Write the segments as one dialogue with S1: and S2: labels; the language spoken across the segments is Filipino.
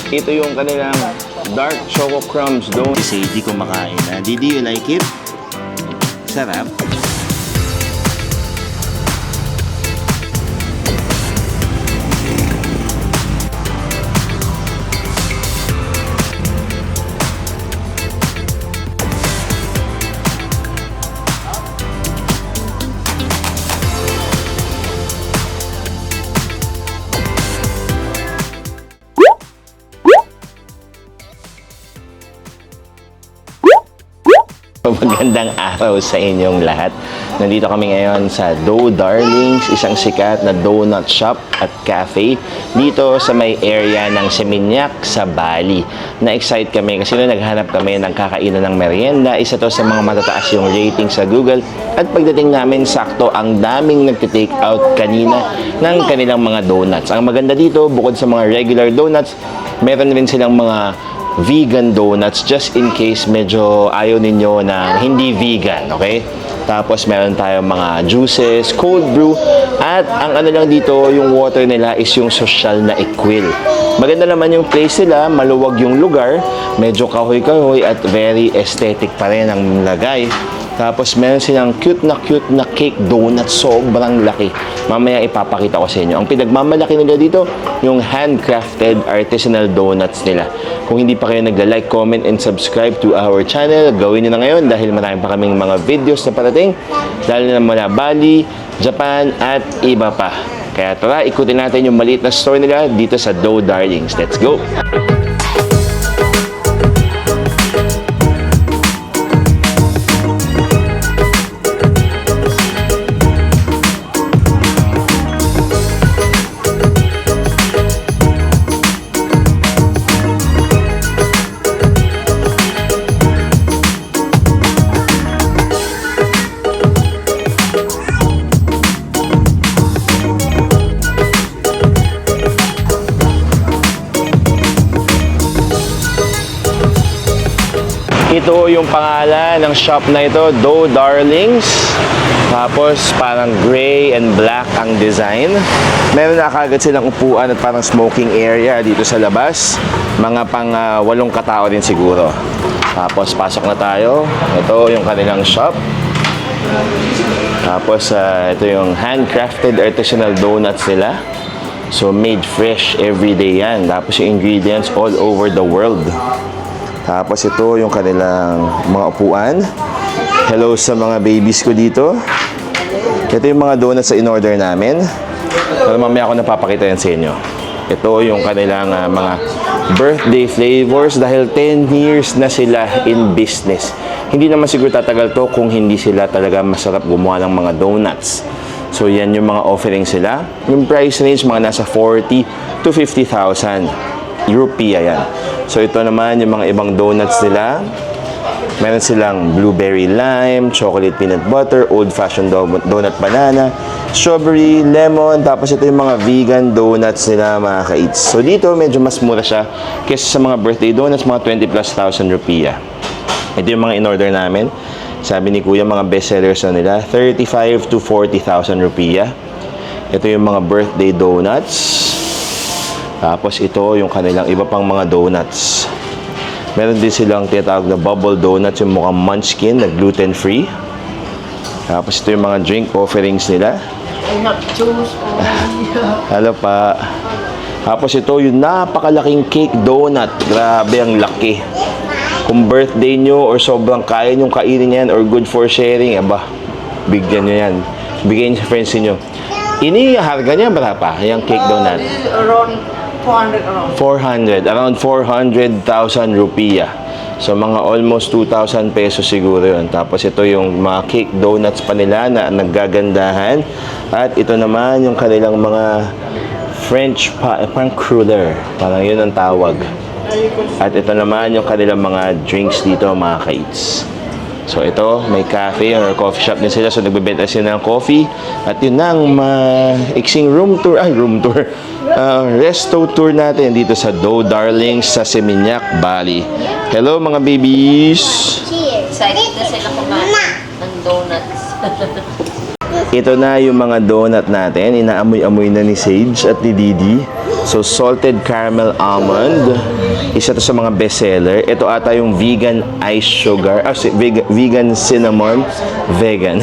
S1: Ito yung kanilang dark choco crumbs donut.
S2: Si Sadie kumakain na. Did you like it? Sarap.
S1: Magandang araw sa inyong lahat. Nandito kami ngayon sa Dough Darlings, isang sikat na donut shop at cafe dito sa may area ng Seminyak sa Bali. Na-excite kami kasi nung naghanap kami ng kakainan ng merienda, isa to sa mga matataas yung rating sa Google. At pagdating namin, sakto ang daming nagtitake out kanina ng kanilang mga donuts. Ang maganda dito, bukod sa mga regular donuts, meron rin silang mga vegan donuts just in case medyo ayaw ninyo na hindi vegan, okay? Tapos meron tayong mga juices, cold brew, at ang ano lang dito, yung water nila is yung social na Equil. Maganda naman yung place nila, maluwag yung lugar, medyo kahoy-kahoy at very aesthetic pa rin ang lagay. Tapos meron silang cute na cake donut, sobrang laki. Mamaya ipapakita ko sa inyo. Ang pinagmamalaki nila dito, yung handcrafted artisanal donuts nila. Kung hindi pa kayo nagla-like, comment, and subscribe to our channel, gawin nyo na ngayon dahil marami pa kaming mga videos na parating. Dahil na mula Bali, Japan, at iba pa. Kaya tara, ikutin natin yung maliit na store nila dito sa Dough Darlings. Let's go! Ito yung pangalan ng shop na ito, Dough Darlings. Tapos parang gray and black ang design. Meron na kagad silang upuan at parang smoking area dito sa labas. Mga pang 8 katao din siguro. Tapos pasok na tayo. Ito yung kanilang shop. Tapos ito yung handcrafted artisanal donuts nila. So made fresh every day yan. Tapos yung ingredients all over the world. Tapos ito yung kanilang mga upuan. Hello sa mga babies ko dito. Ito yung mga donuts sa in-order namin. Pero mamaya ako napapakita yan sa inyo. Ito yung kanilang mga birthday flavors dahil 10 years na sila in business. Hindi naman siguro tatagal to kung hindi sila talaga masarap gumawa ng mga donuts. So yan yung mga offerings sila. Yung price range mga nasa 40 to 50,000 rupiah yan. So ito naman yung mga ibang donuts nila. Meron silang blueberry lime, chocolate peanut butter, old-fashioned donut banana, strawberry, lemon. Tapos ito yung mga vegan donuts nila mga ka-eats. So dito medyo mas mura siya kaysa sa mga birthday donuts, mga 20,000+ rupiah. Ito yung mga in-order namin. Sabi ni Kuya, mga best sellers na nila, 35 to 40,000 rupiah. Ito yung mga birthday donuts. Tapos ito yung kanilang iba pang mga donuts. Meron din silang tinatawag na bubble donuts, yung mukhang munchkin na gluten-free. Tapos ito yung mga drink offerings nila. Hello pa. Tapos ito yung napakalaking cake donut. Grabe ang laki. Kung birthday nyo or sobrang kaya nyong kainin yan or good for sharing, aba, bigyan nyo yan. Bigyan nyo sa friends nyo. Ini harga niya berapa? Yung cake donut?
S3: Around 400 around.
S1: 400. Around 400,000 rupiah. So, mga almost 2,000 pesos siguro yun. Tapos, ito yung mga cake donuts pa nila na naggagandahan. At ito naman yung kanilang mga French parang cruller. Parang yun ang tawag. At ito naman yung kanilang mga drinks dito, mga ka-eats. So ito, may cafe or coffee shop din sila. So nagbebenta sila ng coffee. At yun na ang iksing resto tour natin dito sa Dough Darlings sa Seminyak, Bali. Hello mga babies!
S3: Excited na sila kumain ng donuts.
S1: Ito na yung mga donut natin. Inaamoy-amoy na ni Sage at ni Didi. So, salted caramel almond. Isa to sa mga bestseller. Ito ata yung vegan ice sugar. Vegan cinnamon. Vegan.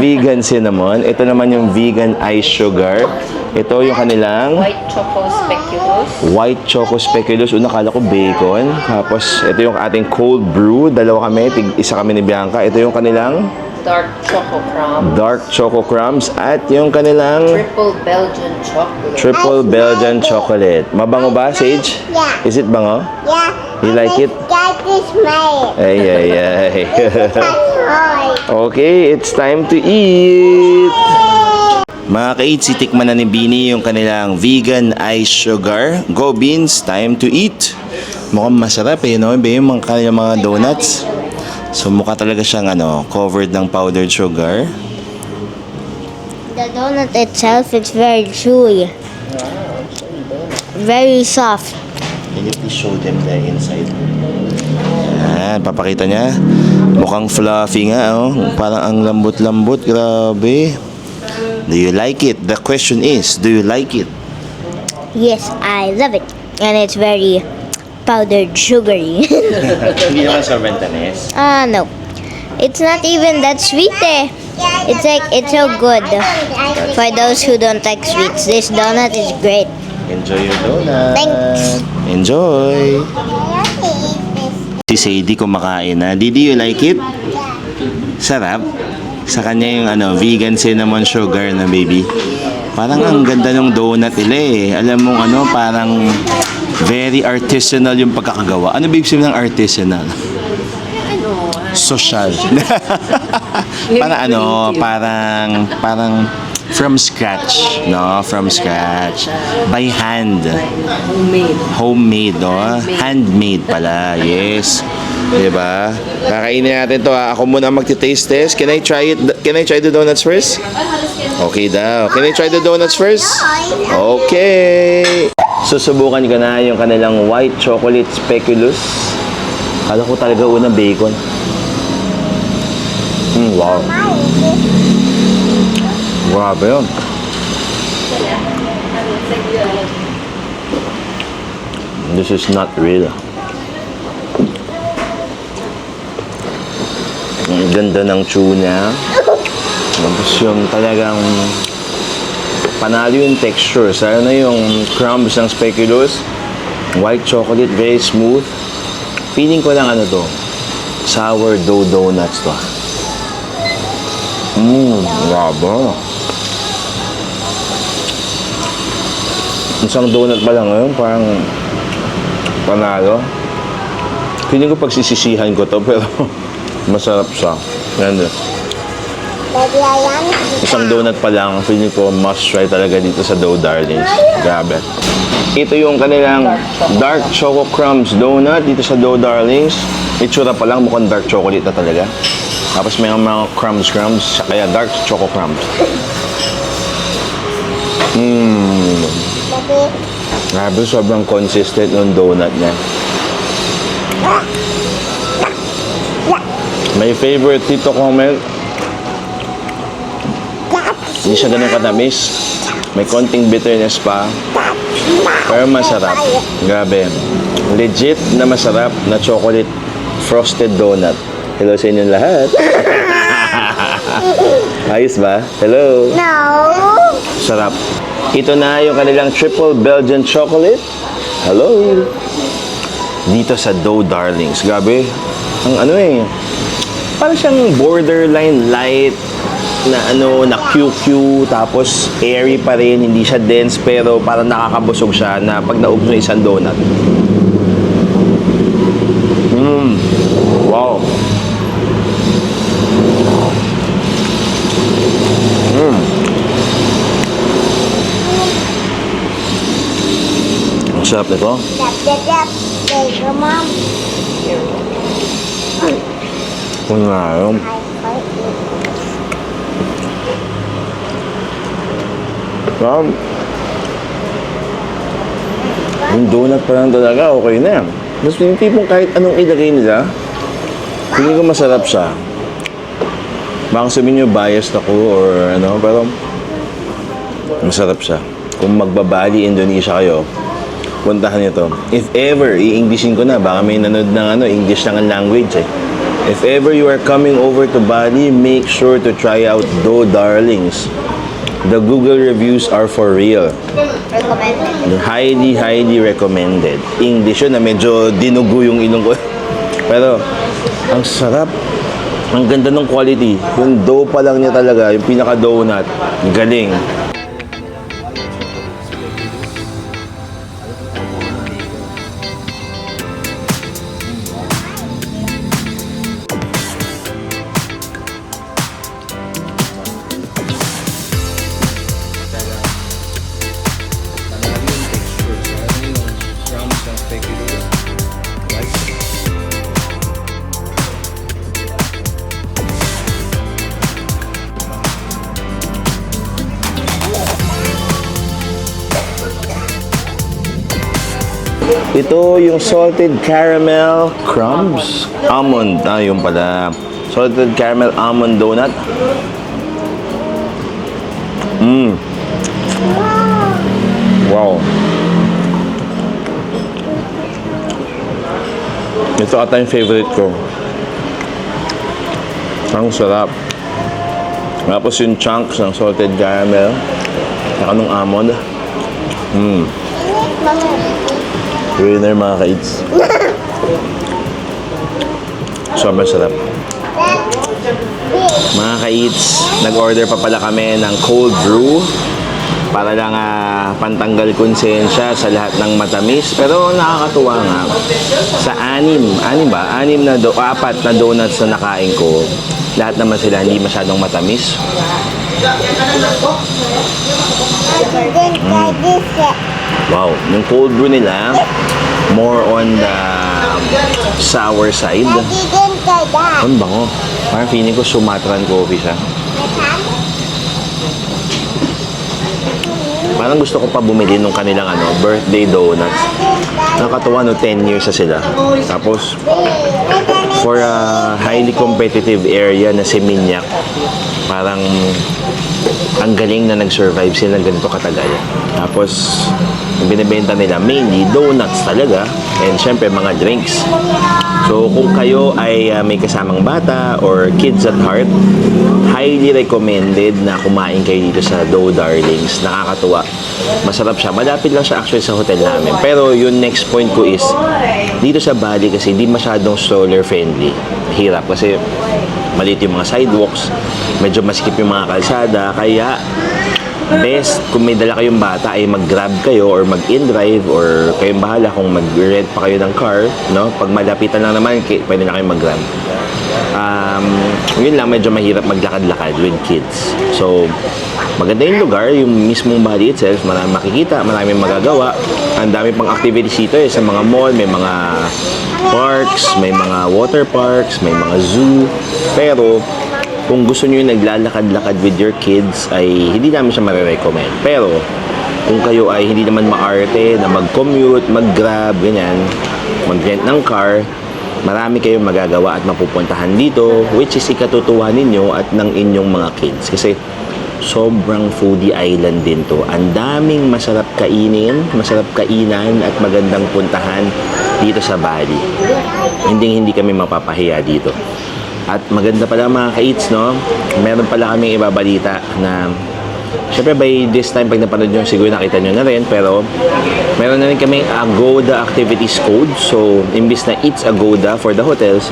S1: Vegan cinnamon. Ito naman yung vegan ice sugar. Ito yung kanilang
S3: White choco speculoos.
S1: white choco speculoos. Una, kala ko bacon. Tapos, ito yung ating cold brew. Dalawa kami. Isa kami ni Bianca. Ito yung kanilang
S3: Dark choco crumbs.
S1: dark choco crumbs. At yung kanilang
S3: Triple Belgian chocolate.
S1: triple Belgian chocolate. Mabango ba, Sage?
S4: Yeah.
S1: Is it bango?
S4: Yeah.
S1: You like it?
S4: That is my.
S1: Ay, ay, ay.
S4: Toy.
S1: Okay, it's time to eat! Mga ka-eats, itikman na ni Bini yung kanilang vegan ice sugar. Go Beans, time to eat! Mukhang masarap eh, no? Iba yung kanilang mga donuts. So mukha talaga siyang covered ng powdered sugar.
S4: The donut itself is very chewy. Very soft.
S1: Can you please show them the inside? Yan, papakita niya. Mukhang fluffy nga, oh. Parang ang lambot-lambot. Grabe. Do you like it? The question is, do you like it?
S4: Yes, I love it. And it's very powdered sugary.
S1: Hindi naman sobrang tamis.
S4: No. It's not even that sweet eh. It's so good. For those who don't like sweets, this donut is great.
S1: Enjoy your donut.
S4: Thanks.
S1: Enjoy. Si Sadie kumakain na. Didi, you like it? Sarap. Sa kanya yung vegan cinnamon sugar na baby. Parang ang ganda ng donut nila eh. Alam mong parang very artisanal yung pagkakagawa. Ano ba ibig sabihin ng artisanal? Social. parang from scratch, no? From scratch. By hand.
S3: Homemade.
S1: Homemade, no? Handmade pala, yes. Diba? Kakainin natin to ha. Ako muna magti-taste test. Can I try it? Can I try the donuts first? Okay daw. Can I try the donuts first? Okay. Susubukan ko na yung kanilang white chocolate speculoos. Kala ko talaga unang bacon. Wow. Grabe yun. This is not real. Ang ganda ng tuna. Tapos yung talagang panalo yung texture. Sana na yung crumbs ng speculoos. White chocolate, very smooth. Feeling ko lang to. Sourdough donuts to. Grabe. Isang donut pa lang ngayon, parang panalo. Feeling ko pagsisisihan ko to, pero masarap siya. Ganda. Isang donut pa lang, feeling ko must try talaga dito sa Dough Darlings. Grabe. Ito yung kanilang dark choco crumbs donut dito sa Dough Darlings. Itsura pa lang, mukhang dark chocolate na talaga. Tapos may mga crumbs, kaya dark choco crumbs. Grabe, sobrang consistent ng donut niya. My favorite dito comment, hindi siya ganun katamis. May konting bitterness pa. Pero masarap. Grabe. Legit na masarap na chocolate frosted donut. Hello sa inyong lahat. Ayos ba? Hello.
S4: No.
S1: Sarap. Ito na yung kanilang triple Belgian chocolate. Hello. Dito sa Dough Darlings. Grabe. Ang parang siyang borderline light na na QQ, tapos airy pa rin, hindi siya dense, pero parang nakakabusog siya na pag naubos ng isang donut. Wow. Ang sarap nito.
S4: Thank you, Mom.
S1: Kung nga yun. Yung donut pa lang talaga, okay na yan. Mas yung tipong kahit anong ilagay nila, hindi ko masarap siya. Baka sabihin nyo biased ako or ano, pero masarap siya. Kung magbabali Indonesia kayo, puntahan nyo to. If ever, i-Englishin ko na, baka may nanood ng ano, English lang ang language eh. If ever you are coming over to Bali, make sure to try out Do Darlings. The Google reviews are for real.
S4: Recommended.
S1: Highly, highly recommended. English yun na medyo dinugo yung ilong ko. Pero, ang sarap. Ang ganda ng quality. Yung dough pa lang niya talaga, yung pinaka-donut. Galing. Ito yung salted caramel crumbs. Almond. Yung pala. Salted caramel almond donut. Wow. Ito ata yung favorite ko. Ang sarap. Tapos yung chunks ng salted caramel. Saka nung almond. Winner mga ka-eats. Sobrang sarap. Mga ka-eats, nag-order pa pala kami ng cold brew para lang pantanggal konsensya sa lahat ng matamis. Pero nakakatuwa nga, sa apat na donuts na nakain ko, lahat naman sila hindi masyadong matamis. Wow, yung cold brew nila, more on the sour side. Ang bango. Parang feeling ko Sumatran coffee siya. Parang gusto ko pa bumili nung kanilang birthday donuts. Nakakatuwa 10 years na sila. Tapos, for a highly competitive area na Seminyak, parang ang galing na nag-survive sila ng ganito katagal. Tapos, yung binibenta nila mainly donuts talaga and syempre mga drinks. So, kung kayo ay may kasamang bata or kids at heart, highly recommended na kumain kayo dito sa Do Darlings. Nakakatuwa. Masarap siya. Malapit lang siya actually sa hotel namin. Pero yung next point ko is, dito sa Bali kasi hindi masyadong stroller friendly. Hirap kasi maliit yung mga sidewalks, medyo masikip yung mga kalsada, kaya best kung may dala kayong bata ay mag-grab kayo or mag-in-drive or kayong bahala kung mag-rent pa kayo ng car, no? Pag malapitan lang naman, pwede na kayong mag-grab. Yun lang, medyo mahirap maglakad-lakad with kids. So, maganda yung lugar, yung mismong Bali itself, marami makikita, maraming magagawa. Ang dami pang activities dito sa mga mall, may mga parks, may mga water parks, may mga zoo. Pero, kung gusto nyo yung naglalakad-lakad with your kids, ay hindi namin siya marirecommend. Pero, kung kayo ay hindi naman maarte na mag-commute, mag-grab, ganyan, mag-rent ng car, marami kayong magagawa at mapupuntahan dito, which is ikatutuwa ninyo at ng inyong mga kids. Kasi, sobrang foodie island din to. Ang daming masarap kainin, masarap kainan at magandang puntahan dito sa Bali. Hindi kami mapapahiya dito. At maganda pala mga ka-eats, no? Meron pala kaming ibabalita na syempre by this time pag napanood nyo siguro nakita nyo na rin, pero meron na rin kaming Agoda Activities Code. So imbis na Eats Agoda for the hotels,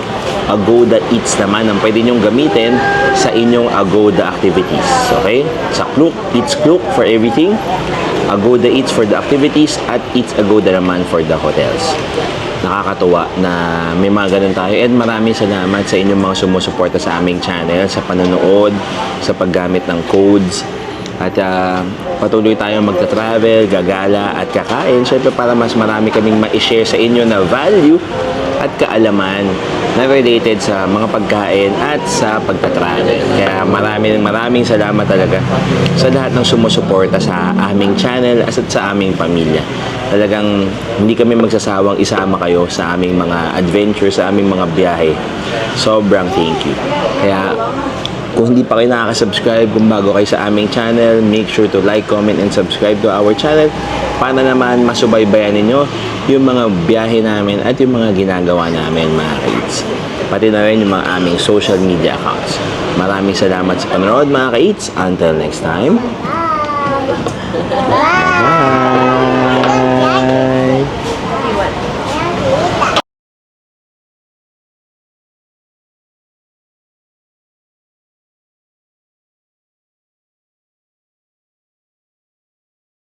S1: Agoda Eats naman ang pwede nyong gamitin sa inyong Agoda activities. Okay? Sa Klook, Eats Klook for everything, Agoda Eats for the activities, at Eats Agoda naman for the hotels. Nakakatuwa na may mga ganun tayo, and maraming salamat sa inyong mga sumusuporta sa aming channel, sa panonood, sa paggamit ng codes, at patuloy tayong magta-travel, gagala at kakain, syempre para mas marami kaming ma-share sa inyo na value at kaalaman na related sa mga pagkain at sa pagta-travel. Kaya maraming salamat talaga sa lahat ng sumusuporta sa aming channel at sa aming pamilya. Talagang hindi kami magsasawang isama kayo sa aming mga adventure, sa aming mga biyahe. Sobrang thank you. Kaya Kung hindi pa kayo nakaka-subscribe, kung bago kayo sa aming channel, make sure to like, comment, and subscribe to our channel para naman masubaybayan ninyo yung mga biyahe namin at yung mga ginagawa namin, mga ka-eats. Pati na rin yung mga aming social media accounts. Maraming salamat sa panonood, mga ka-eats. Until next time. Bye!